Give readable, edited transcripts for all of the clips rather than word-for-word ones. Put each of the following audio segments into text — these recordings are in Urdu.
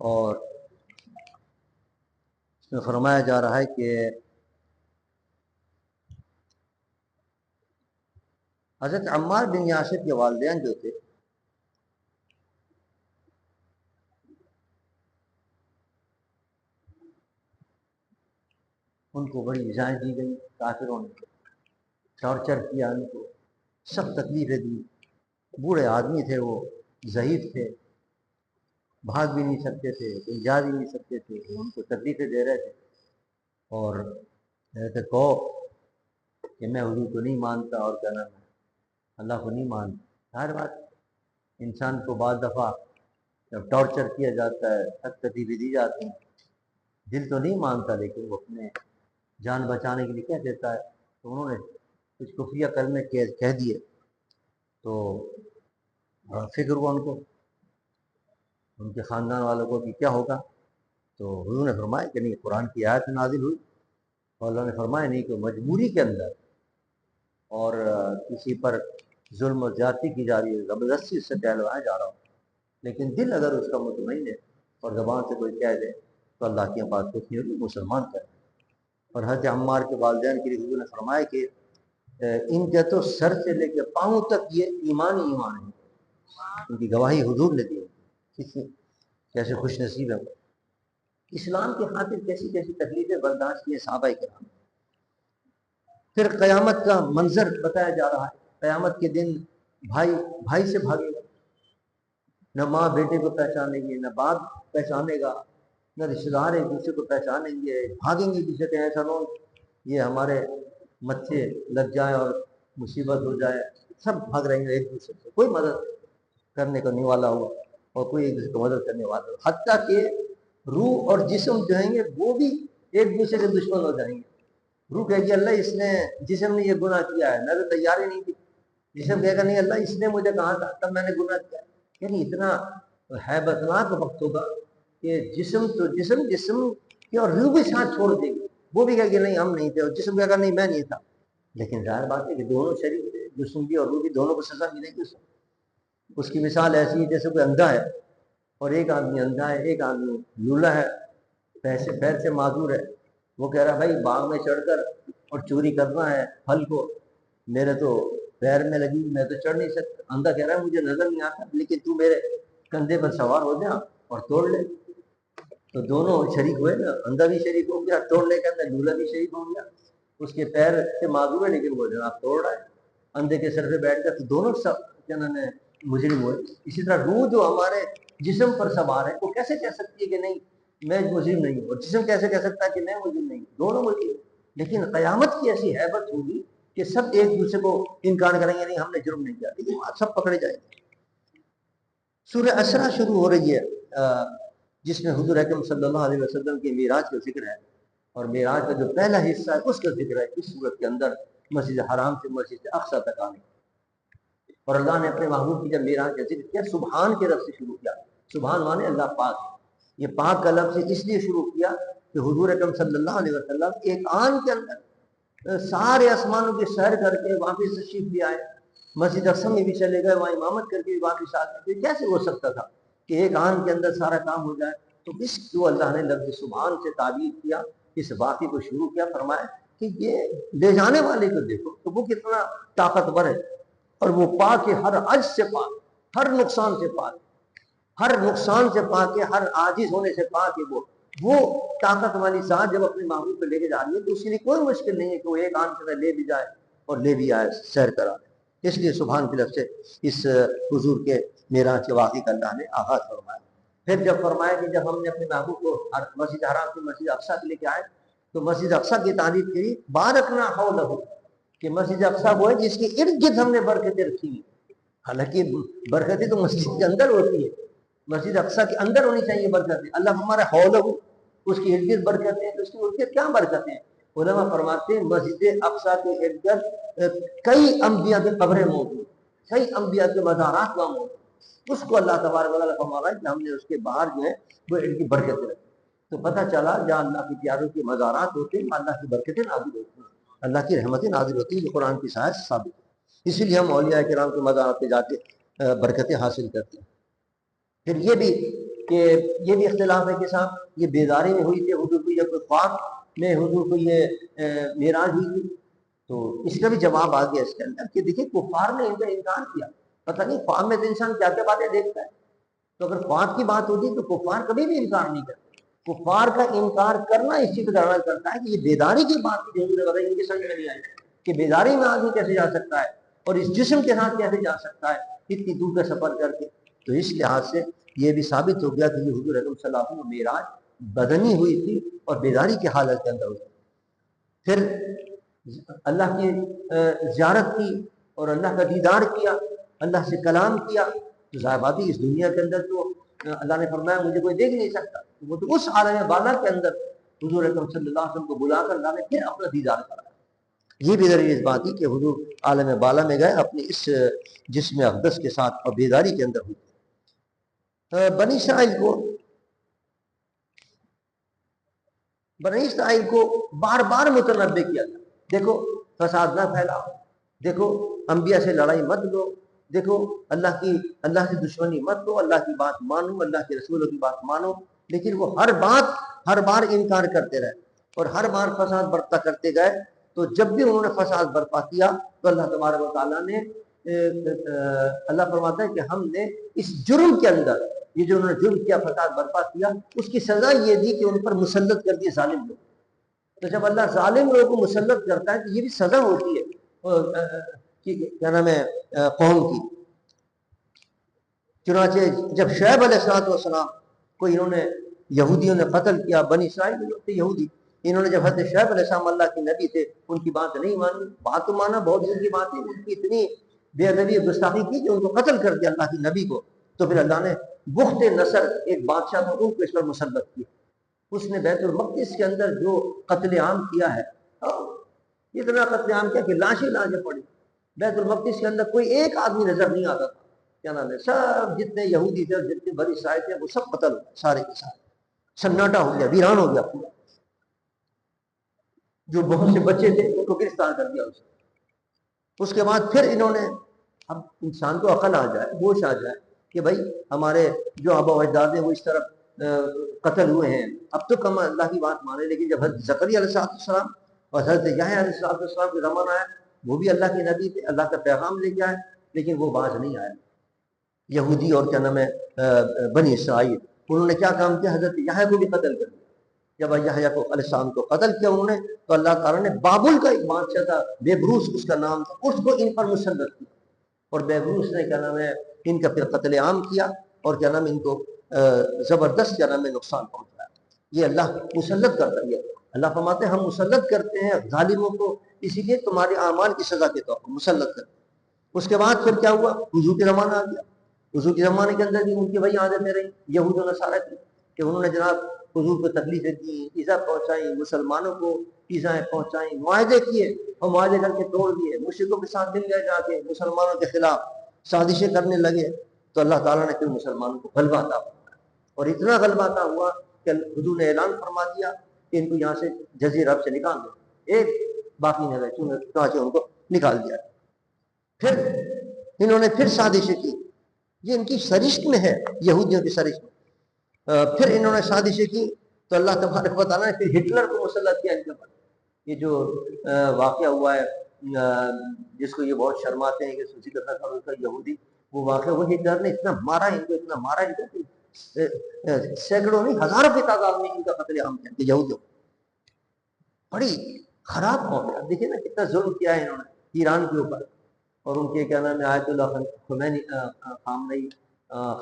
اور اس میں فرمایا جا رہا ہے کہ حضرت عمار بن یاسر کے والدین جو تھے ان کو بڑی ایذائیں دی گئی، کافروں نے ٹارچر کیا، ان کو سخت تکلیفیں دی. بوڑھے آدمی تھے، وہ ضعیف تھے، بھاگ بھی نہیں سکتے تھے، کہیں جا بھی نہیں سکتے تھے، ان کو تکلیفیں دے رہے تھے. اور کہتے کہو کہ میں حضور کو نہیں مانتا اور کیا نام ہے اللہ کو نہیں مانتا. ہر بات انسان کو بعض دفعہ جب ٹارچر کیا جاتا ہے، سخت تکلیفیں دی جاتی ہیں، دل تو نہیں مانتا، لیکن وہ اپنے جان بچانے کے لیے کہہ دیتا ہے. تو انہوں نے کچھ کفریہ کلمے کہہ دیے تو فکر ہوا ان کو، ان کے خاندان والوں کو کہ کیا ہوگا. تو حضور نے فرمایا کہ نہیں، قرآن کی آیت نازل ہوئی اور اللہ نے فرمایا نہیں کہ مجبوری کے اندر اور کسی پر ظلم و زیادتی کی جا رہی ہے، زبردستی اس سے کہلوایا جا رہا ہو، لیکن دل اگر اس کا مطمئن ہے اور زبان سے کوئی کہہ دے تو اللہ کی بات کچھ نہیں ہوگی، مسلمان کرے. اور حضرت عمار کے والدین کے لیے حضور نے فرمایا کہ ان کے تو سر سے لے کے پاؤں تک یہ ایمان ہی ایمان ہے. ان کی گواہی حضور نے دی. کیسے خوش نصیب ہے. اسلام کی خاطر کیسی کیسی تکلیفیں برداشت کیے صحابہ کرام. پھر قیامت کا منظر بتایا جا رہا ہے. قیامت کے دن بھائی بھائی سے بھاگے گا، نہ ماں بیٹے کو پہچانے گی، نہ باپ پہچانے گا، نہ رشتے دار ایک دوسرے کو پہچانیں گے، بھاگیں گے کسی کے ایسا نہ یہ ہمارے متھے لگ جائے اور مصیبت ہو جائے. سب بھاگ رہیں گے ایک دوسرے سے، کوئی مدد کرنے کو نہیں والا ہوا اور کوئی ایک دوسرے کو مدد کرنے والا ہوا. حتیٰ کہ روح اور جسم جو ہیں گے وہ بھی ایک دوسرے کے دشمن ہو جائیں گے. روح کہے گی اللہ اس نے جسم نے یہ گناہ کیا ہے، میں تو تیار ہی نہیں تھی. جسم کہے گا نہیں اللہ اس نے مجھے کہا تھا تب میں نے گناہ کیا. یعنی اتنا ہیبتناک وقت ہوگا کہ جسم تو جسم کی اور روح بھی ساتھ چھوڑ دے گی. وہ بھی کہے گی نہیں ہم نہیں تھے، اور جسم کہے گا نہیں میں نہیں تھا. لیکن ظاہر بات ہے کہ دونوں شریک تھے، جسم بھی اور روح بھی، دونوں کو سزا ملے گی. اس کی مثال ایسی ہے جیسے کوئی اندھا ہے اور ایک آدمی اندھا ہے، ایک آدمی لولا ہے، پیر سے معذور ہے. وہ کہہ رہا ہے بھائی باغ میں چڑھ کر اور چوری کرنا ہے پھل کو، میرے تو پیر میں لگی، میں تو چڑھ نہیں سکتا. اندھا کہہ رہا ہے مجھے نظر نہیں آتا، لیکن تو میرے کندھے پر سوار ہو جا اور توڑ لے. تو دونوں شریک ہوئے نا، اندھا بھی شریک ہو گیا توڑنے کے اندر، لولا بھی شریک ہو گیا. اس کے پیر سے معذور ہے لیکن وہ جناب توڑ رہا ہے. اندھے کے سر پہ بیٹھ کر تو دونوں سب کیا نام ہے مجرم ہوئے. اسی طرح روح جو ہمارے جسم پر سوار ہے وہ کیسے کہہ سکتی ہے کہ نہیں میں مجرم نہیں ہوں، اور جسم کیسے کہہ سکتا ہے کہ میں مجرم نہیں ہوں، دونوں مجرم. لیکن قیامت کی ایسی ہیبت ہوگی کہ سب ایک دوسرے کو انکار کریں گے نہیں ہم نے جرم نہیں کیا، لیکن سب پکڑے جائیں گے. سورہ اسرا شروع ہو رہی ہے جس میں حضور اکرم صلی اللہ علیہ وسلم کی معراج کا ذکر ہے، اور معراج کا جو پہلا حصہ ہے اس کا ذکر ہے اس صورت کے اندر مسجد حرام سے مسجد اقصی تک آنے. اور اللہ نے اپنے محبوب کی جب معراج کا ذکر کیا سبحان کے لفظ سے شروع کیا. سبحان مانے اللہ پاک. یہ پاک کا لفظ اس لیے شروع کیا کہ حضور اکرم صلی اللہ علیہ وسلم ایک آن کے اندر سارے آسمانوں کی سیر کر کے واپس تشریف بھی آئے، مسجد اقصی میں بھی چلے گئے، وہاں امامت کر کے بھی واپس آ گئے. کیسے ہو سکتا تھا کہ ایک آن کے اندر سارا کام ہو جائے؟ تو اس کو اللہ نے لفظ سبحان سے تعبیر کیا، اس واقعے کو شروع کیا. فرمایا کہ یہ لے جانے والے کو دیکھو تو وہ کتنا طاقتور ہے، اور وہ پاک ہے ہر عجز سے پاک، ہر نقصان سے پاک، ہر نقصان سے پاک ہے، ہر عاجز ہونے سے پاک ہے. وہ طاقت والی ذات جب اپنے محبوب کو لے کے جا رہی ہے تو اس کے لیے کوئی مشکل نہیں ہے کہ وہ ایک آن سے لے بھی جائے اور لے بھی آئے سیر کرا. اس لیے سبحان کی لفظ سے اس حضور کے معراج کے واقعے کا اللہ نے آغاز فرمایا. پھر جب فرمایا کہ جب ہم نے اپنے محبوب کو مسجد حرام سے مسجد اقصی کے لے کے آئے تو مسجد اقصی کی تعریف کی بارکنا حولہ، کہ مسجد اقصی وہ ہے جس کے ارد گرد ہم نے برکتیں رکھی ہیں. حالانکہ برکتیں تو مسجد کے اندر ہوتی ہے، مسجد اقصی کے اندر ہونی چاہیے برکتیں. اللہ ہمارا حولہ اس کے ارد گرد برکتیں ہیں، تو اس کے ارد گرد کیا برکتیں ہیں؟ علماء فرماتے ہیں مسجد اقصی کے ارد گرد کئی انبیاء کی قبریں موجود، کئی انبیاء کے مزارات وہاں موجود. اس کو اللہ تبارک و تعالیٰ فرما رہا ہے کہ ہم نے اس کے باہر جو ہے وہ ان کی برکتیں رکھی. تو پتہ چلا جہاں اللہ کے پیاروں کے مزارات ہوتے ہیں اللہ کی برکتیں نازل ہوتی ہیں، اللہ کی رحمتیں نازل ہوتی ہیں، جو قرآن کی آیت سے ثابت ہے. اسی لیے ہم اولیاء کرام کے مزارات پہ جا کے برکتیں حاصل کرتے ہیں. پھر یہ بھی کہ یہ بھی اختلاف ہے کہ صاحب یہ بیداری میں ہوئی تھی حضور کو، یا کوئی خواب میں حضور کو یہ معراج ہوئی تھی؟ تو اس کا بھی جواب آ گیا اس کے اندر کہ دیکھیں کفار نے ان کا انکار کیا. پتہ نہیں خواب میں تو انسان کیا کیا باتیں دیکھتا ہے، تو اگر خواب کی بات ہوتی تو کفار کبھی بھی انکار نہیں کرتے. کفار کا انکار کرنا اس چیز کا دلالت کرتا ہے کہ یہ بیداری کی بات جو حضور نے بتائی ان کی سمجھ میں نہیں آئی کہ بیداری میں آدمی کیسے جا سکتا ہے اور اس جسم کے ساتھ کیسے جا سکتا ہے اتنی دور کا سفر کر کے. تو اس لحاظ سے یہ بھی ثابت ہو گیا کہ یہ حضور اکرم صلی اللہ علیہ وسلم معراج بدنی ہوئی تھی اور بیداری کی حالت کے اندر ہوئی. پھر اللہ کی زیارت کی اور اللہ کا دیدار کیا، اللہ سے کلام کیا. تو ظاہر اس دنیا کے اندر تو اللہ نے فرمایا مجھے کوئی دیکھ نہیں سکتا، وہ تو اس عالم بالا کے اندر حضور اکرم صلی اللہ علیہ وسلم کو بلا کر اللہ نے پھر اپنا دیدار کرایا. یہ بھی دلیل اس بات کی کہ حضور عالم بالا میں گئے اپنی اس جسم اقدس کے ساتھ اور بیداری کے اندر ہوئی. بنی اسرائیل کو بار بار متنبع کیا تھا، دیکھو فساد نہ پھیلاؤ، دیکھو انبیاء سے لڑائی مت دو، دیکھو اللہ سے دشمنی مت دو، اللہ کی بات مانو، اللہ کے رسولوں کی بات مانو. لیکن وہ ہر بار انکار کرتے رہے اور ہر بار فساد برپا کرتے گئے. تو جب بھی انہوں نے فساد برپا کیا تو اللہ تبارک و تعالیٰ نے اللہ فرماتا ہے کہ ہم نے اس جرم کے اندر، یہ جو انہوں نے جرم کیا فساد برپا کیا، اس کی سزا یہ دی کہ ان پر مسلط کر دیے ظالم لوگ. تو جب اللہ ظالم لوگوں کو مسلط کرتا ہے تو یہ بھی سزا ہوتی ہے کیا نام ہے قوم کی. چنانچہ جب شعیب علیہ السلام کو انہوں نے یہودیوں نے قتل کیا، بنی اسرائیل کے لوگ تھے یہودی، انہوں نے جب حضرت شعیب علیہ السلام اللہ کے نبی تھے ان کی بات نہیں مانی، بات تو مانا بہت دور کی بات ہے، ان کی اتنی بے ادبی گستاخی کی کہ ان کو قتل کر دیا اللہ کے نبی کو. تو پھر اللہ نے بخت نصر ایک بادشاہ تھا ان کو اس پر مسلط کیا. اس نے بیت المقدس کے اندر جو قتل عام کیا ہے، اتنا قتل عام کیا کہ لاشیں پڑی. بیت المقدس کے اندر کوئی ایک آدمی نظر نہیں آتا تھا. کیا نام ہے، سب جتنے یہودی تھے جتنے بڑی اسرائیل تھے وہ سب قتل ہوئے، سارے کے سارے سناٹا ہو گیا، ویران ہو گیا پورا. جو بہت سے بچے تھے ان کو گرفتار کر دیا. اس کے بعد پھر انہوں نے، اب انسان کو عقل آ جائے، ہوش آ جائے کہ بھائی ہمارے جو آبا و اجداد ہیں وہ اس طرف قتل ہوئے ہیں، اب تو کم اللہ کی بات مانے. لیکن جب حضرت زکریا علیہ السلام اور حضرت یحییٰ علیہ السلام کے زمانہ آیا، وہ بھی اللہ کے نبی تھے، اللہ کا پیغام لے کے آئے، لیکن وہ باز نہیں آئے. یہودی اور کیا نام ہے بنی اسرائیل، انہوں نے کیا کام کیا، حضرت یحییٰ کو بھی قتل کر دیا. جب یحییٰ کو علیہ السلام کو قتل کیا انہوں نے تو اللہ تعالیٰ نے بابل کا ایک بادشاہ تھا، بیبروس اس کا نام تھا، اس کو ان پر مسلط کیا. اور بیبروس نے کیا نام ہے ان کا پھر قتل عام کیا اور کیا نام ان کو زبردست کیا نام ہے نقصان پہنچایا. یہ اللہ مسلط کرتا ہے. اللہ فرماتے ہیں ہم مسلط کرتے ہیں ظالموں کو اسی لیے تمہارے اعمال کی سزا کے طور پر مسلط کرتے ہیں. اس کے بعد پھر کیا ہوا، حضور کے زمانہ آ گیا. حضور کے زمانے کے اندر بھی ان کی وہی عادتیں رہی یہود و نصارہ کی کہ انہوں نے جناب حضور کو تکلیفیں دی، ایذا پہنچائی، مسلمانوں کو ایذائیں پہنچائیں، معاہدے کیے اور معاہدے کر کے توڑ دیے، مشرکوں کے ساتھ مل گئے، جا کے مسلمانوں کے خلاف سازشیں کرنے لگے. تو اللہ تعالیٰ نے پھر مسلمانوں کو غلبہ عطا فرمایا اور اتنا غلبہ عطا ہوا کہ حضور نے اعلان فرما دیا کہ ان کو یہاں سے جزیرہ عرب سے نکال دو، ایک باقی نہ رہے، چنانچہ ان کو نکال دیا. پھر انہوں نے پھر سازشیں کی، یہ ان کی سرشت میں ہے، یہودیوں کی سرشت میں. پھر انہوں نے سازشیں کی تو اللہ تبارک و تعالیٰ نے پھر ہٹلر کو مسلط کیا ان کے اوپر. یہ جو واقعہ ہوا ہے جس کو یہ بہت شرماتے ہیں کہ سوسی کا یہودی، وہ واقعہ وہ ہٹلر نے اتنا مارا ان کو، اتنا مارا ان کو، سینکڑوں نہیں ہزاروں کی تعداد میں ان کا قتل عام کیا یہودیوں. بڑی خراب قوم ہے. دیکھیں نا کتنا ظلم کیا ہے انہوں نے ایران کے اوپر، اور ان کے کیا نام ہے آیت اللہ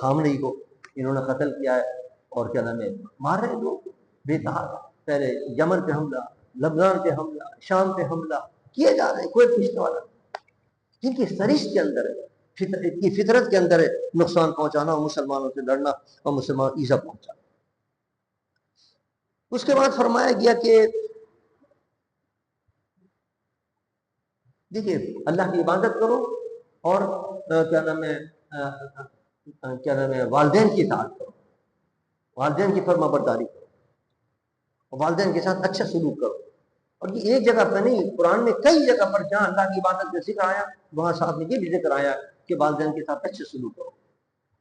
خامنئی کو انہوں نے قتل کیا ہے اور کیا نام ہے مار رہے لوگ بے تحاشا. پہلے یمن پہ حملہ، لبنان پہ حملہ، شام پہ حملہ کیے جا رہے ہیں، کوئی پوچھنے والا نہیں. جن کی سرشت کے اندر ہے، کی فطرت کے اندر ہے نقصان پہنچانا اور مسلمانوں سے لڑنا اور مسلمان ایذا پہنچانا. اس کے بعد فرمایا گیا کہ دیکھیے اللہ کی عبادت کرو اور کیا نام ہے والدین کی اطاعت کرو، والدین کی فرما برداری کرو اور والدین کے ساتھ اچھا سلوک کرو. اور یہ ایک جگہ پہ نہیں، قرآن میں کئی جگہ پر جہاں اللہ کی عبادت کا ذکر آیا وہاں ساتھ میں یہ بھی ذکر آیا کہ والدین کے ساتھ اچھا سلوک کرو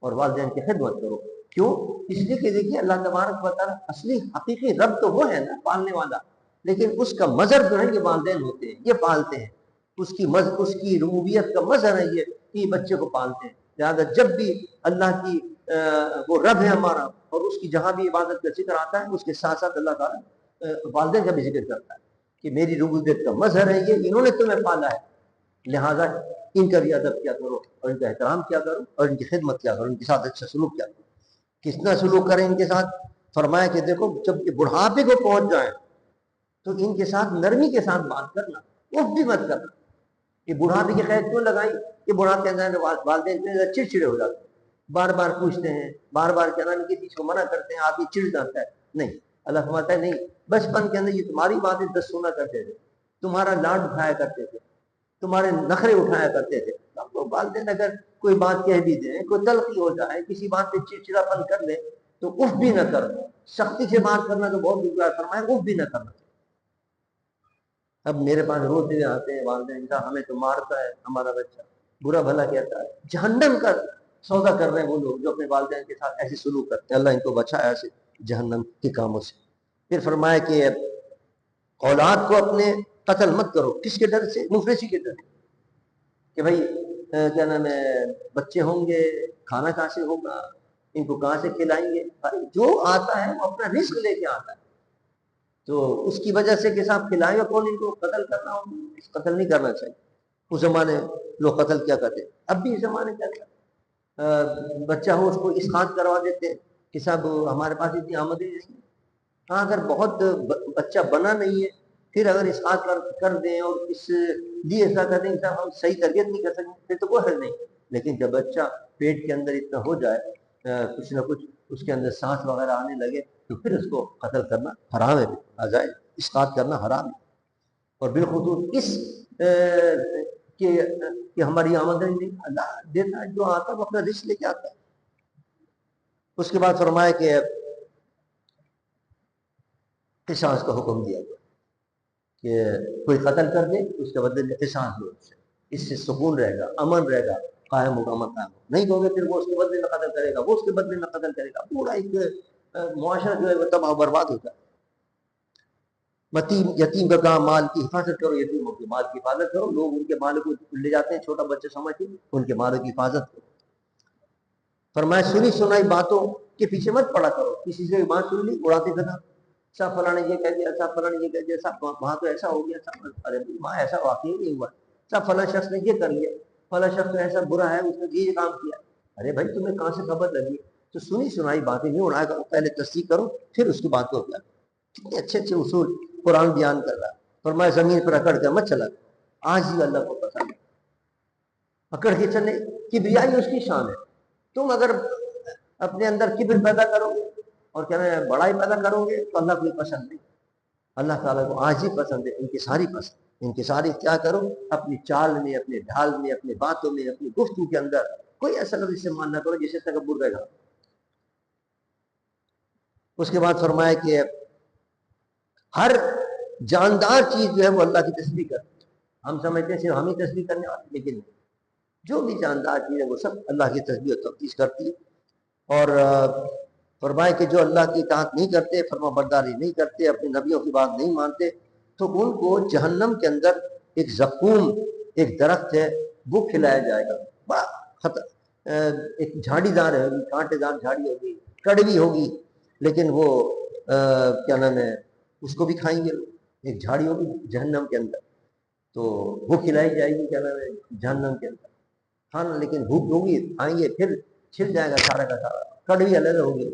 اور والدین کی خدمت کرو. کیوں؟ اس لیے کہ دیکھیے اللہ تبارک و تعالیٰ اصلی حقیقی رب تو وہ ہے نا پالنے والا، لیکن اس کا مظہر جو ہے یہ والدین ہوتے ہیں، یہ پالتے ہیں، اس کی ربوبیت کا مظہر ہے یہ کہ بچے کو پالتے ہیں۔ لہٰذا جب بھی اللہ کی وہ رب ہے ہمارا، اور اس کی جہاں بھی عبادت کا ذکر آتا ہے اس کے ساتھ ساتھ اللہ تعالیٰ والدین کا بھی ذکر کرتا ہے کہ میری ربوبیت کا مظہر ہے یہ، انہوں نے تمہیں پالا ہے، لہٰذا ان کا بھی ادب کیا کرو اور ان کا احترام کیا کرو اور ان کی خدمت کیا کرو، ان کے ساتھ اچھا سلوک کیا کرو۔ کتنا سلوک کریں ان کے ساتھ؟ فرمایا کہ دیکھو جب یہ بڑھاپے کو پہنچ جائیں تو ان کے ساتھ نرمی کے ساتھ بات کرنا، اف بھی مت کرنا۔ یہ بڑھاپے کی قید کیوں لگائی؟ کہ بڑھاپے کے اندر والدین چڑچڑے ہو جاتے ہیں، بار بار پوچھتے ہیں، بار بار کیا نام کسی چیز کو منع کرتے ہیں، آپ یہ چڑ جاتا ہے۔ نہیں، اللہ فرماتا ہے نہیں، بچپن کے اندر یہ تمہاری باتیں 10 سنا کرتے تھے، تمہارا لاڈ اٹھایا کرتے تھے، تمہارے نخرے اٹھایا کرتے تھے۔ اب تو والدین اگر کوئی بات کہہ بھی دیں، کوئی تلخی ہو جائے، کسی بات پہ چڑچڑاپن کر لے تو اف بھی نہ کرنا، سختی سے بات کرنا تو بہت دشوار، فرمایا اف بھی نہ کرنا۔ اب میرے پاس روتے ہوئے آتے ہیں والدین، ہمیں تو مارتا ہے ہمارا بچہ، برا بھلا کہتا ہے، جہنم کا سودا کر رہے ہیں وہ لوگ جو اپنے والدین کے ساتھ ایسے سلوک کرتے ہیں۔ اللہ ان کو بچائے ایسے جہنم کے کاموں سے۔ پھر فرمایا کہ اولاد کو اپنے قتل مت کرو، کس کے ڈر سے؟ مفلسی کے ڈر سے، کہ بھائی کیا نام ہے بچے ہوں گے، کھانا کہاں سے ہوگا، ان کو کہاں سے کھلائیں گے؟ جو آتا ہے وہ اپنا رزق لے کے آتا ہے، تو اس کی وجہ سے کہ صاحب کھلائے گا کون؟ ان کو قتل کرنا ہو، قتل نہیں کرنا چاہیے۔ اس زمانے لوگ قتل کیا کرتے، اب بھی اس زمانے کیا کرتے، بچہ ہو اس کو اسقاط کروا دیتے کہ صاحب ہمارے پاس اتنی آمدنی نہیں ہے۔ ہاں اگر بہت بچہ بنا نہیں ہے پھر اگر اسقاط کر دیں اور اس لیے ایسا کر دیں کہ صاحب ہم صحیح تربیت نہیں کر سکیں، پھر تو کوئی حل نہیں۔ لیکن جب بچہ پیٹ کے اندر اتنا ہو جائے، کچھ نہ کچھ اس کے اندر سانس وغیرہ آنے لگے، تو پھر اس کو قتل کرنا حرام ہے، ناجائز، اسقاط کرنا حرام ہے۔ اور بالخصوص اس کہ ہماری آمدنی نہیں، اللہ دیتا ہے جو آتا ہے وہ اپنا رزق لے کے آتا ہے۔ اس کے بعد فرمایا کہ قصاص کا حکم دیا گیا کہ کوئی قتل کر دے اس کے بدلے میں قصاص دو، اس سے سکون رہے گا، امن رہے گا، قائم ہوگا، امن قائم ہوگا۔ نہیں دو گے پھر وہ اس کے بدلے میں قتل کرے گا، وہ اس کے بدلے میں قتل کرے گا، پورا ایک معاشرہ جو ہے وہ تباہ و برباد ہوتا ہے۔ یتیم کا کام مال کی حفاظت کرو، یتیموں کے مال کی حفاظت کرو۔ لوگ ان کے مال کو لے جاتے ہیں چھوٹا بچہ سمجھ کے، ان کے مالوں کی حفاظت کرو۔ فرمایا سنی سنائی باتوں کے پیچھے مت پڑا کرو، کسی سے بات سن لی اڑاتے پھرنا، صاحب فلاں نے یہ کہہ دیا، صاحب فلاں نے یہ کہہ دیا، صاحب وہاں تو ایسا ہو گیا، صاحب ارے وہاں ایسا واقعی نہیں ہوا، صاحب فلاں شخص نے یہ کر لیا، فلاں شخص تو ایسا برا ہے اس نے یہ کام کیا۔ ارے بھائی تمہیں کہاں سے خبر لگی؟ تو سنی سنائی باتیں نہیں اڑایا کرو، پہلے تصدیق کرو پھر اس کی بات کو کیا۔ کتنے اچھے اچھے اصول قرآن بیان کر رہا ہے۔ فرمایا زمین پر اکڑ کر مت چلا، آج ہی اللہ کو پسند ہے، اکڑ کے چلے، کبریائی اس کی شان ہے۔ تم اگر اپنے اندر کبر پیدا کرو گے اور کیا ہے بڑائی پیدا کرو گے تو اللہ کو پسند نہیں۔ اللہ تعالیٰ کو آج ہی پسند ہے، ان کی ساری پسند، ان کی ساری کیا کرو، اپنی چال میں، اپنے ڈھال میں، اپنی باتوں میں، اپنی گفتگو کے اندر کوئی ایسا لفظ استعمال نہ کرو جسے تکبر رہے گا۔ اس کے بعد فرمایا کہ ہر جاندار چیز جو ہے وہ اللہ کی تسبیح کرتی ہے۔ ہم سمجھتے ہیں صرف ہم ہی تسبیح کرنے والے، لیکن جو بھی جاندار چیز ہے وہ سب اللہ کی تسبیح و تقدیس کرتی ہے۔ اور فرمائے کہ جو اللہ کی اطاعت نہیں کرتے، فرما برداری نہیں کرتے، اپنے نبیوں کی بات نہیں مانتے، تو ان کو جہنم کے اندر ایک زقوم، ایک درخت ہے وہ کھلایا جائے گا، بڑا ایک جھاڑی دار ہے، کانٹے دار جھاڑی ہوگی، کڑوی ہوگی، لیکن وہ کیا نام ہے اس کو بھی کھائیں گے۔ ایک جھاڑی ہوگی جہنم کے اندر تو وہ کھلائی جائے گی، کیا نام ہے جہنم کے اندر کھانا، لیکن بھوک ہوگی، کھائیں گے پھر چھل جائے گا سارا کا سارا، کڑوی علیحدہ ہوگی،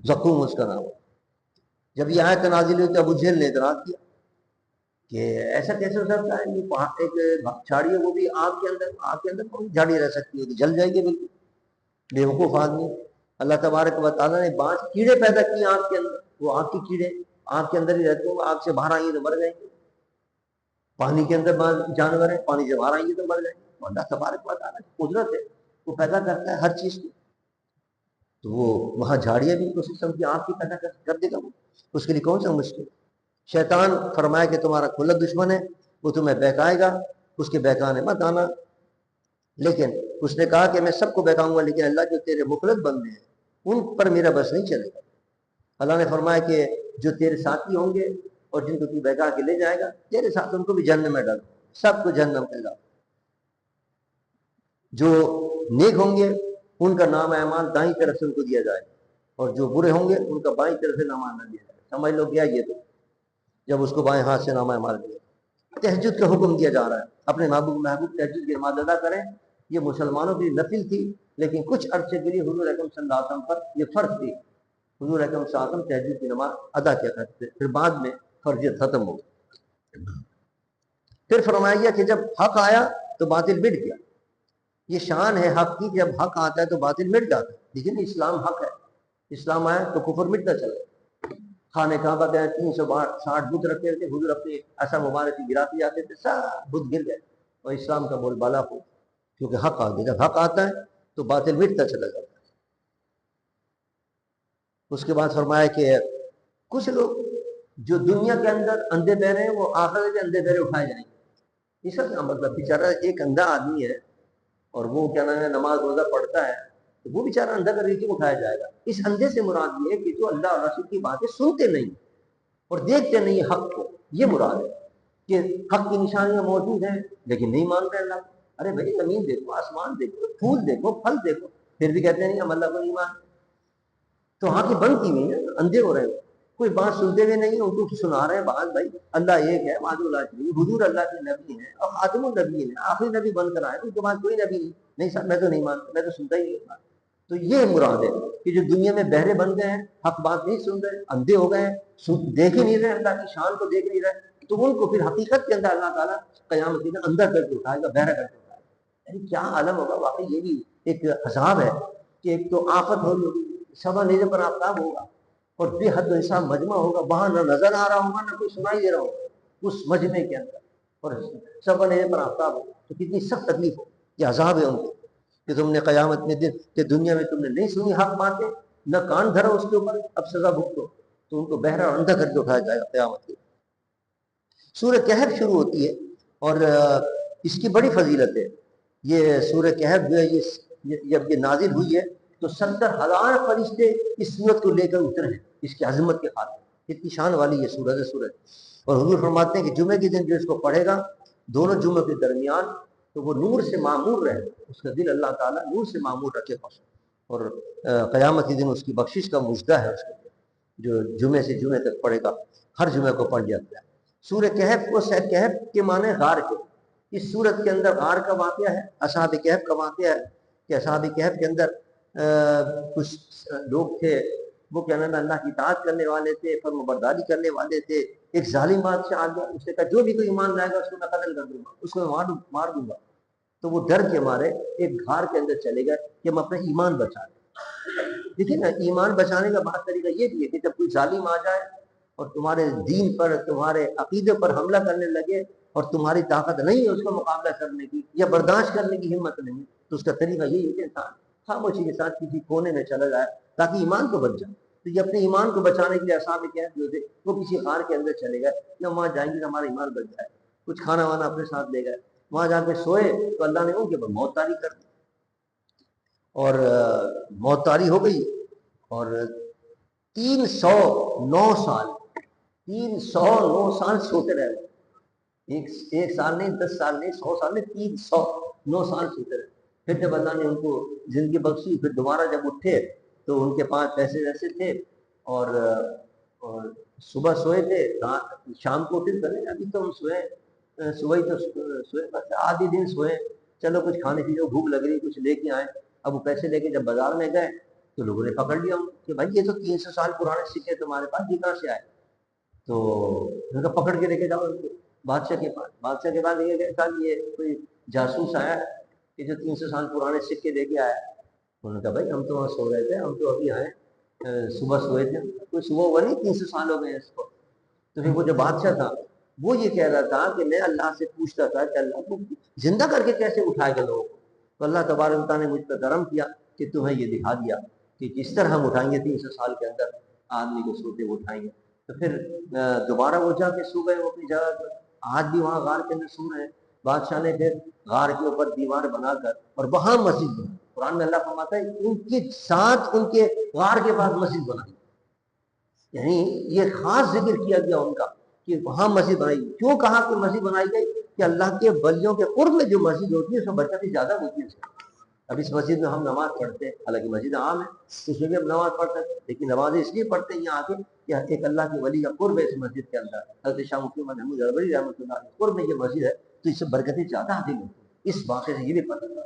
زقوم اس کا نام ہے۔ جب یہ آیت نازل ہوئی تو ابو جہل نے اعتراض کیا کہ ایسا کیسے ہو سکتا ہے، یہ ایک جھاڑی ہے وہ بھی آگ کے اندر، آگ کے اندر کون جھاڑی رہ سکتی ہے، جل جائے گی بالکل، بیوقوف آدمی۔ اللہ تبارک و تعالیٰ نے بعض کیڑے پیدا کیے آگ کے اندر، وہ آگ کے کیڑے آگ کے اندر ہی رہتے ہیں، آگ سے باہر آئیں گے تو مر جائیں گے۔ پانی کے اندر بعض جانور ہیں، پانی سے باہر آئیں گے تو مر جائیں گے۔ اللہ تبارک و تعالیٰ کی قدرت ہے، وہ پیدا کرتا ہے ہر چیز کو، تو وہ وہاں جھاڑیاں بھی اس قسم کی آگ کی پیدا کر دے گا، وہ اس کے لیے کون سا مشکل۔ شیطان فرمایا کہ تمہارا کھلا دشمن ہے، وہ تمہیں بہکائے گا، اس کے بہکانے مت آنا۔ لیکن اس نے کہا کہ میں سب کو بہکاؤں گا، لیکن اللہ جو تیرے مخلص بندے ہیں ان پر میرا بس نہیں چلے گا۔ اللہ نے فرمایا کہ جو تیرے ساتھی ہوں گے اور جن کو تو بہکا کے لے جائے گا، تیرے ساتھ ان کو بھی جہنم میں ڈال، سب کو جہنم میں ڈال۔ جو نیک ہوں گے ان کا نام اعمال دائیں طرف سے ان کو دیا جائے، اور جو برے ہوں گے ان کا بائیں طرف سے نام نہ دیا جائے۔ سمجھ لو کیا یہ تو جب اس کو بائیں ہاتھ سے نام اعمال دیا۔ تہجد کا حکم دیا جا رہا ہے، اپنے محبوب تہجد کی نماز ادا کریں۔ یہ مسلمانوں کی نفل تھی، لیکن کچھ عرصے کے لیے حضور اکرم صلی اللہ علیہ وسلم پر یہ فرض تھی۔ حضور اکرم صلی اللہ علیہ وسلم تہجد کی نماز ادا کیا کرتے، پھر بعد میں فرضیت ختم ہو گئی۔ پھر فرمایا گیا کہ جب حق آیا تو باطل مٹ گیا۔ یہ شان ہے حق کی، جب حق آتا ہے تو باطل مٹ جاتا ہے۔ لیکن اسلام حق ہے، اسلام آیا تو کفر مٹتا چلا۔ خانہ کعبہ کے 360 بت رکھتے تھے، حضور اپنے ایسا مبارک گراتے جاتے تھے، سب بت گر گئے اور اسلام کا بول بالا ہو، کیونکہ حق آ گیا۔ جب حق آتا ہے تو باطل مٹتا چلا جاتا ہے۔ اس کے بعد فرمایا کہ کچھ لوگ جو دنیا کے اندر اندھے بہرے ہیں، وہ آخرت کے اندھے بہرے اٹھائے جائیں گے۔ اس کا مطلب بیچارہ ایک اندھا آدمی ہے اور وہ کیا نام ہے نماز روزہ پڑھتا ہے، تو وہ بیچارہ اندھا کر کے اٹھایا جائے گا۔ اس اندھے سے مراد یہ ہے کہ جو اللہ اور رسول کی باتیں سنتے نہیں اور دیکھتے نہیں حق کو، یہ مراد ہے کہ حق کی نشانیاں موجود ہیں لیکن نہیں مانتے اللہ کو۔ ارے بھائی زمین دیکھو، آسمان دیکھو، پھول دیکھو، پھل دیکھو، پھر بھی کہتے ہیں نہیں ہم اللہ کو نہیں مانتے۔ تو آنکھیں بند کی ہوئی ہیں، اندھے ہو رہے ہیں، کوئی بات سنتے ہوئے نہیں، ان کو سنا رہے ہیں بات، بھائی اللہ ایک ہے، وحدہ لا شریک، حضور اللہ کے نبی ہیں اور خاتم النبی ہیں، آخری نبی بن کر آئے، ان کے بعد کوئی نبی نہیں صاحب میں تو نہیں مانتا، میں تو سنتا ہی نہیں۔ تو یہ مراد ہے کہ جو دنیا میں بہرے بن گئے ہیں، حق بات نہیں سن رہے، اندھے ہو گئے ہیں، دیکھ ہی نہیں رہے، اللہ کی شان کو دیکھ نہیں رہے، تو ان کو پھر حقیقت کے اندر اللہ تعالیٰ قیامت کے دن اندھا کر کے اٹھائے گا، بہرا کر کے اٹھائے گا۔ یعنی کیا عالم ہوگا، واقعی یہ بھی ایک عذاب ہے کہ ایک تو آفت ہوگی، سبا نیزے پر آفتاب ہوگا اور بے حد و حساب مجمع ہوگا، وہاں نہ نظر آ رہا ہوگا نہ کوئی سنائی دے رہا ہوگا اس مجمع کے اندر، اور سبا نیزے پر آفتاب ہوگا، تو کتنی سخت تکلیف ہو، یہ عذاب ہے ان کو کہ تم نے قیامت میں دن کہ دنیا میں تم نے نہیں سنی حق باتیں، نہ کان دھرا اس کے اوپر، اب سزا بھگتو، تو ان کو بہرا اور اندھا کر کے اٹھایا جائے گا قیامت کے۔ سورہ کہف شروع ہوتی ہے اور اس کی بڑی فضیلت ہے۔ یہ سورہ کہف جو ہے جب یہ نازل ہوئی ہے تو 70,000 فرشتے اس سورت کو لے کر اترے ہیں، اس کی عظمت کے خاطر، اتنی شان والی یہ سورت ہے سورت۔ اور حضور فرماتے ہیں کہ جمعے کے دن جو اس کو پڑھے گا، دونوں جمعے کے درمیان، تو وہ نور سے معمور رہے، اس کا دل اللہ تعالیٰ نور سے معمور رکھے پاس، اور قیامت کے دن اس کی بخشش کا مژدہ ہے اس کے جو جمعے سے جمعے تک پڑھے گا، ہر جمعے کو پڑھ جاتا ہے۔ سورہ کہف کو کہف کے معنی غار کے، اس سورت کے اندر غار کا واقعہ ہے، اصحاب کہف کا واقعہ ہے کہ اصحاب کہف کے اندر کچھ لوگ تھے، وہ کیا نام ہے اللہ کی اطاعت کرنے والے تھے، فرمانبرداری کرنے والے تھے۔ ایک ظالم بادشاہ آ گیا، اس نے کہا جو بھی کوئی ایمان لائے گا اس کو میں قتل کر دوں گا، اس کو میں مار دوں گا۔ تو وہ ڈر کے مارے ایک گھار کے اندر چلے گئے کہ ہم اپنا ایمان بچا لیں۔ دیکھیے نا، ایمان بچانے کا بات طریقہ یہ بھی ہے کہ جب کوئی ظالم آ جائے اور تمہارے دین پر، تمہارے عقیدے پر حملہ کرنے لگے اور تمہاری طاقت نہیں ہے اس کا مقابلہ کرنے کی یا برداشت کرنے کی ہمت نہیں ہے، تو اس کا طریقہ یہی ہے کہ انسان خاموشی کے ساتھ کسی کونے میں چلا جائے تاکہ ایمان کو بچ جائے۔ تو یہ اپنے ایمان کو بچانے کے لیے اصحاب کہف جو تھے وہ کسی غار کے اندر چلے گئے کہ ہم وہاں جائیں گے کہ ہمارا ایمان بچ جائے، کچھ کھانا وانا اپنے ساتھ لے گئے، وہاں جا کے سوئے تو اللہ نے ان کے اوپر موت طاری کر دی، اور موت طاری ہو گئی، اور 309 سال سوتے رہے، ایک سال نہیں، 10 سال نہیں، 100 سال نہیں، 309 سال سوتے رہے۔ پھر جب اللہ نے ان کو زندگی بخشی، پھر دوبارہ جب اٹھے تو ان کے پاس پیسے ویسے تھے، اور صبح سوئے تھے، شام کو اٹھے کرے ابھی تو ہم سوئے، صبح ہی تو سوئے، بس آدھی دن سوئے، چلو کچھ کھانے پینے کو بھوک لگ رہی کچھ لے کے آئے۔ اب وہ پیسے لے کے جب بازار میں گئے تو لوگوں نے پکڑ لیا کہ بھائی یہ تو 300 سال پرانے سکے تمہارے پاس، یہ کہاں سے آئے؟ تو ان کو پکڑ کے لے کے جاؤ بادشاہ کے پاس۔ بادشاہ کے بعد یہ کہا کہ یہ کوئی جاسوس آیا کہ جو 300 سال پرانے سکے لے کے آیا۔ انہوں نے کہا بھائی ہم تو وہاں سو رہے تھے، ہم تو ابھی آئے، صبح سوئے تھے، کوئی صبح ہوا نہیں، 300 سال ہو گئے اس کو۔ تو پھر وہ جو بادشاہ تھا وہ یہ کہہ رہا تھا کہ میں اللہ سے پوچھتا تھا کہ اللہ کو زندہ کر کے کیسے اٹھائے گا لوگوں کو؟ تو اللہ تبارک و تعالیٰ نے مجھ پر کرم کیا کہ تمہیں یہ دکھا دیا کہ کس طرح ہم اٹھائیں گے، 300 سال کے اندر آدمی کو سوتے وہ اٹھائیں گے۔ تو پھر دوبارہ وہ جا کے سو گئے وہ اپنی جگہ پر، آج بھی وہاں غار کے اندر سو رہے ہیں۔ بادشاہ نے پھر غار کے اوپر دیوار بنا کر اور وہاں مسجد بنا، قرآن میں اللہ فرماتا ہے ان کے ساتھ ان کے غار کے پاس مسجد بنائی، یعنی یہ خاص ذکر کیا گیا ان کا کہ وہاں مسجد بنائی. کیوں کہا کہ مسجد بنائی گئی؟ کہ اللہ کے ولیوں کے قرب میں جو مسجد ہوتی ہے اس میں برکتیں زیادہ ہوتی ہے. اب اس مسجد میں ہم نماز پڑھتے ہیں، حالانکہ مسجد عام ہے، اس میں بھی ہم نماز پڑھتے ہیں، لیکن نمازیں اس لیے پڑھتے ہیں یہاں آ کے کہ ایک اللہ کے ولی کا قرب ہے اس مسجد کے اندر. حضرت شاہ مفتی محمود عربری رحمۃ اللہ علیہ قرب میں یہ مسجد ہے تو اس سے برکتیں زیادہ حاصل ہوتی ہیں. اس واقعے سے یہ بھی پتہ چلا.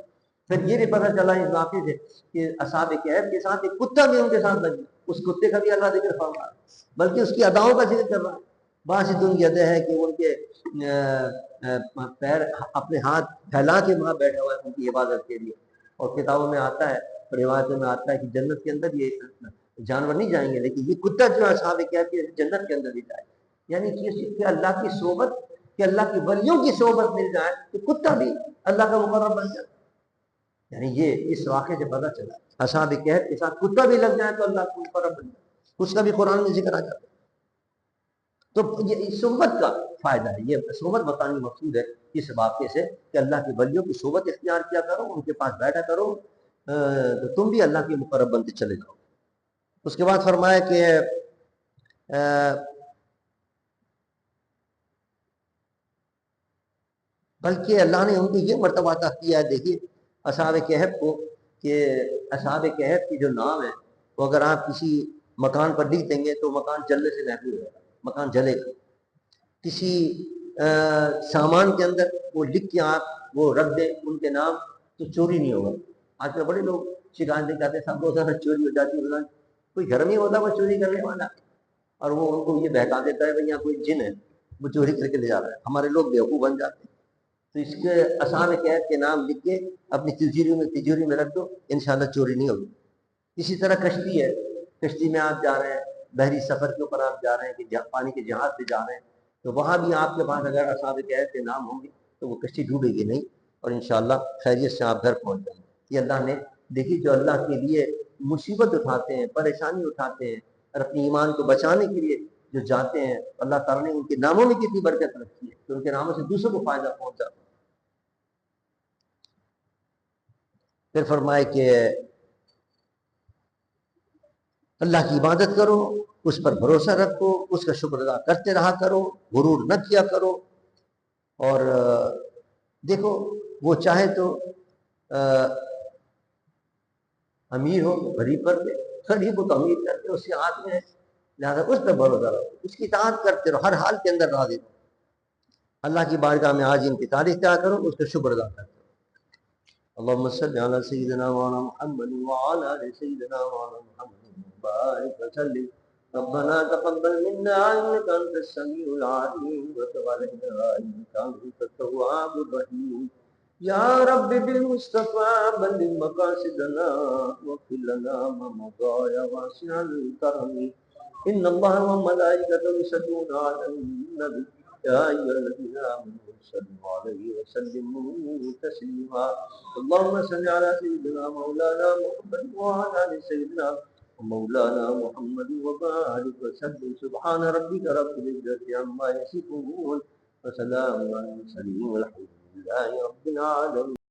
پھر یہ بھی پتہ چلا اس واقعے سے کہ اصحاب کہف کے ساتھ ایک کتا بھی ان کے ساتھ لگی، اس کتے کا بھی اللہ ذکر فرما رہا ہے، بلکہ اس کی اداؤں کا ذکر کر رہا ہے. باسط یدہ ہے کہ ان کے پیر اپنے ہاتھ پھیلا کے وہاں بیٹھا ہوا ہے ان کی عبادت کے لیے. اور کتابوں میں آتا ہے، روایتوں میں آتا ہے کہ جنت کے اندر یہ جانور نہیں جائیں گے، لیکن یہ کتا جو اصحاب کہف کے جنت کے اندر بھی جائے. یعنی کہ اللہ کی صحبت، کہ اللہ کی ولیوں کی صحبت مل جائے تو کتا بھی اللہ کا مقرب بن جائے. یعنی یہ اس واقعے سے پتہ چلا اصحاب کہف کے ساتھ کتا بھی لگ جائے تو اللہ کا مقرب بن جائے. اس کا بھی قرآن میں ذکر آ جاتا ہے. تو یہ صحبت کا فائدہ ہے، یہ صحبت بتانے مقصود ہے اس واقعے سے کہ اللہ کے ولیوں کی صحبت اختیار کیا کرو، ان کے پاس بیٹھا کرو تو تم بھی اللہ کے مقرب بنتے چلے جاؤ. اس کے بعد فرمایا کہ بلکہ اللہ نے ان کو یہ مرتبہ عطا کیا ہے. دیکھیے اصحاب کہف کو، کہ اصحاب کہف کی جو نام ہے وہ اگر آپ کسی مکان پر لکھ دیں گے تو مکان جلنے سے محفوظ ہوگا، مکان جلے گا. کسی سامان کے اندر وہ لکھ کے آپ وہ رکھ دیں ان کے نام تو چوری نہیں ہوگا. آج کل بڑے لوگ شکایتیں کرتے ہیں سب روزانہ چوری ہو جاتی ہے، کوئی گھر میں ہوتا وہ چوری کرنے والا، اور وہ ان کو یہ بہکا دیتا ہے بھائی یہاں کوئی جن ہے وہ چوری کر کے لے جا رہا ہے. ہمارے لوگ بیوقوف بن جاتے ہیں. تو اس کے اصحاب کہف کے نام لکھ کے اپنی تجوری میں رکھ دو، انشاءاللہ چوری نہیں ہوگی. اسی طرح کشتی ہے، کشتی میں آپ جا رہے ہیں، بحری سفر کے اوپر آپ جا رہے ہیں کہ پانی کے جہاز سے جا رہے ہیں، تو وہاں بھی آپ کے پاس اگر اصحاب کہف کے نام ہوں گے تو وہ کشتی ڈوبے گی نہیں، اور انشاءاللہ خیریت سے آپ گھر پہنچ جائیں گے. یہ اللہ نے دیکھی جو اللہ کے لیے مصیبت اٹھاتے ہیں، پریشانی اٹھاتے ہیں اور اپنی ایمان کو بچانے کے لیے جو جاتے ہیں، اللہ تعالیٰ نے ان کے ناموں میں کتنی برکت رکھی ہے کہ ان کے ناموں سے دوسروں کو فائدہ پہنچ جاتا ہے. پھر فرمائے کہ اللہ کی عبادت کرو، اس پر بھروسہ رکھو، اس کا شکر ادا کرتے رہا کرو، غرور نہ کیا کرو. اور دیکھو وہ چاہے تو امیر ہو غریب کر دے، غریب کو تو امیر کر دے، اس کے ہاتھ میں ہے، لہٰذا اس پہ بھروسہ رکھو، اس کی اطاعت کرتے رہو، ہر حال کے اندر راضی رہو. اللہ کی بارگاہ میں آج ان کی تعریف کیا کرو، اس کا شکر ادا کرو. اللهم صل على سيدنا مولانا محمد وعلى ال سيدنا مولانا محمد وبارك وسلم. ربنا تقبل منا انك انت السميع العليم وتب علينا انك انت التواب الرحيم. يا رب بالمصطفى بلغ مقاصدنا واغفر لنا ما مضى يا واسع الكرم. ان الله وملائكته يصلون على النبي يا ايها الذين امنوا صلوا عليه وسلموا تسليما. اللهم صل على سيدنا مولانا محمد وعلى ال سيدنا مولانا محمد وبارك وسلم. سبحان ربك رب العزة عما يصفون وسلام على المرسلين والحمد لله رب العالمين.